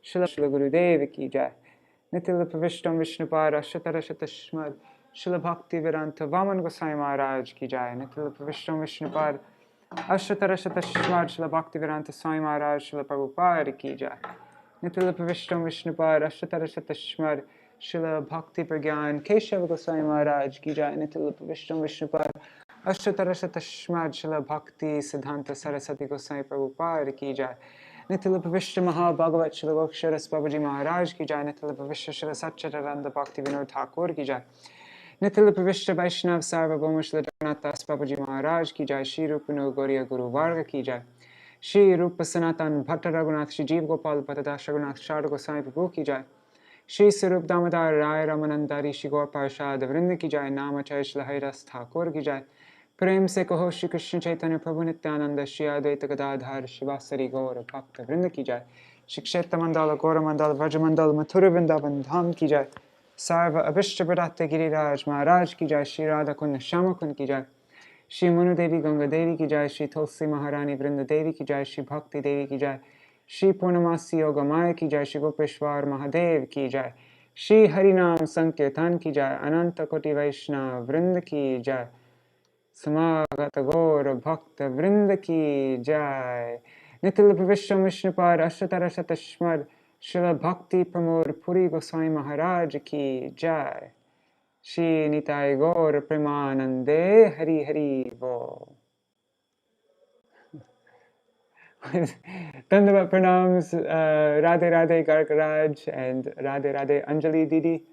Śrīla Gurudeva ki jai. Nitila Pravishtam Vishnupad Ashtatarashatashmad Śrīla Bhakti Vedanta Vaman Gosvāmī Mahārāja ki jai. Nitila Pravishtam Vishnupad Ashtatarashatashmad Śrīla Bhakti Vedanta Swami Mahārāja Śrīla Prabhupada ki jai. Nitila Pravishtam Vishnupad Ashtatarashatashmad Śrīla Bhakti Pragyan Keshava Gosvāmī Mahārāja ki jai. Nitila Pravishtam Vishnupad Ashtatarashatashmad Śrīla Bhakti Siddhanta Saraswati Gosvāmī Prabhupada ki jai. Nitila Pravishta Mahābhagavat Śrīla Gokṣaras Babaji Mahārāja ki jai. Nitila Pravishta Śrīla Satchidananda Bhakti Vinod Thakur ki jai. Nitila Pravishta Vaishnav Sarvabhauma Śrīla Jagannath Das Babaji Mahārāja ki jai. Shri Rupanu Gauriya Guru Varga ki jai. Shri Rupa Sanatan Bhatta Raghunath Shri Jeev Gopal Bhattadash Raghunath Sharda Goswami Prabhu ki jai. Shri Sarup Damodar Rai Ramanandari Shri Gaur Parshad Vrinda ki jai. Namachay Śrīla Haridas Thakur ki jai. Prem se kaho Shri Krishna Chaitanya Prabhu Nityananda Shri Advaita Gadadhar Shivasari Gaura Bhakta Vrinda ki jai. Shri Kshetra Mandala Gaura Mandala Vraja Mandala Mathura Vrindavan Dham ki jai. Sarva Abhishta Bhadatta Giriraj Maharaj ki jai. Shri Radha Kund Shama Kund ki jai. Shri Manu Devi Ganga Devi ki jai. Shri Tulsi Maharani Vrinda Devi ki jai. Shri Bhakti Devi ki jai. Shri Purnamasi Yoga Maya ki jai. Shri Gopeshwar Mahadev ki jai. Shri Harinam Sankirtan ki jai. Ananta Koti Vaishnava Vrinda ki jai. Samagata Gaura Bhakta Vrinda ki jai. Nitila Pravishtam Vishnupad Ashtatarashatashmad Śrīla Bhakti Pramoda Purī Gosvāmī Mahārāja ki jai. Shri Nitai Gaura Premanande Hari Hari Vo. Dandavat Pranams, Radhe Radhe Gargaraj and Radhe Radhe Anjali Didi.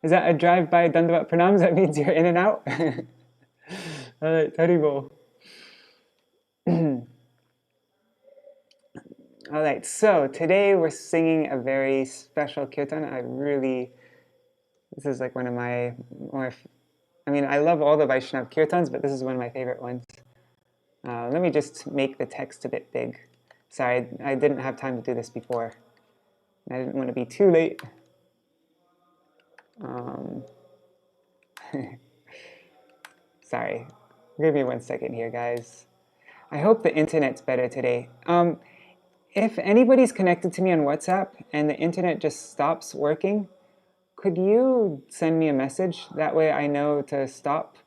Is that a drive-by Dandavat Pranams? That means you're in and out? Alright, Haribo. Alright, so today we're singing a very special kirtan. This is like one of my more, I love all the Vaishnava kirtans, but this is one of my favorite ones. Let me just make the text a bit big. Sorry, I didn't have time to do this before. I didn't want to be too late. Sorry. Give me 1 second here, guys. I hope the internet's better today. If anybody's connected to me on WhatsApp and the internet just stops working, could you send me a message? That way I know to stop.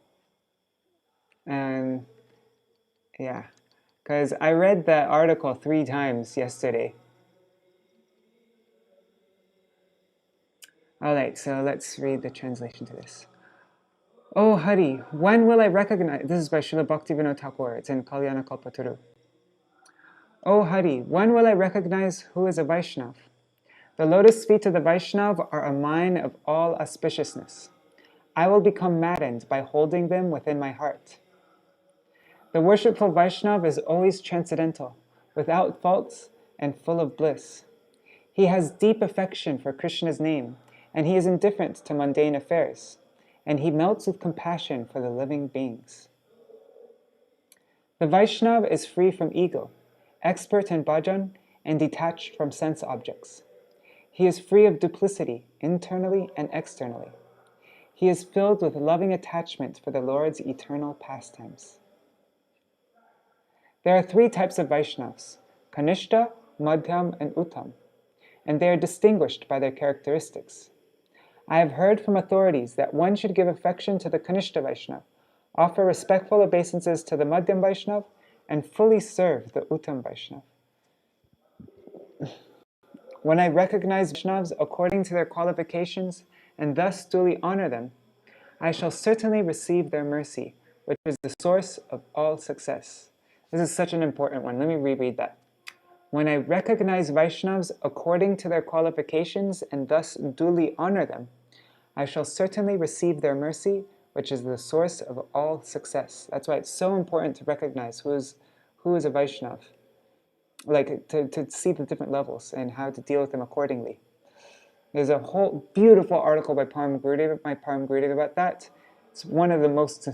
And yeah, because I read that article 3 times yesterday. Alright, so let's read the translation to this. Oh Hari, when will I recognize... This is by Srila Bhakti Vinod Thakur. It's in Kalyana Kalpataru. Oh Hari, when will I recognize who is a Vaishnav? The lotus feet of the Vaishnav are a mine of all auspiciousness. I will become maddened by holding them within my heart. The worshipful Vaishnav is always transcendental, without faults and full of bliss. He has deep affection for Krishna's name, and he is indifferent to mundane affairs. And he melts with compassion for the living beings. The Vaishnava is free from ego, expert in bhajan, and detached from sense objects. He is free of duplicity, internally and externally. He is filled with loving attachment for the Lord's eternal pastimes. There are 3 types of Vaishnavas, Kanishta, Madhyam, and Uttam, and they are distinguished by their characteristics. I have heard from authorities that one should give affection to the Kanishta Vaishnava, offer respectful obeisances to the Madhyam Vaishnava, and fully serve the Uttam Vaishnava. When I recognize Vaishnavas according to their qualifications and thus duly honor them, I shall certainly receive their mercy, which is the source of all success. This is such an important one. Let me reread that. When I recognize Vaishnavas according to their qualifications and thus duly honor them, I shall certainly receive their mercy, which is the source of all success. That's why it's so important to recognize who is a Vaishnava, like to see the different levels and how to deal with them accordingly. There's a whole beautiful article by Param Gurudeva about that. It's one of the most,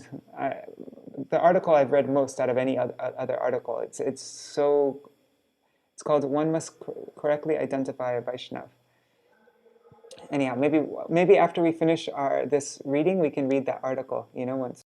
the article I've read most out of any other article. It's called One Must Correctly Identify a Vaishnava. Anyhow, maybe after we finish this reading, we can read that article, once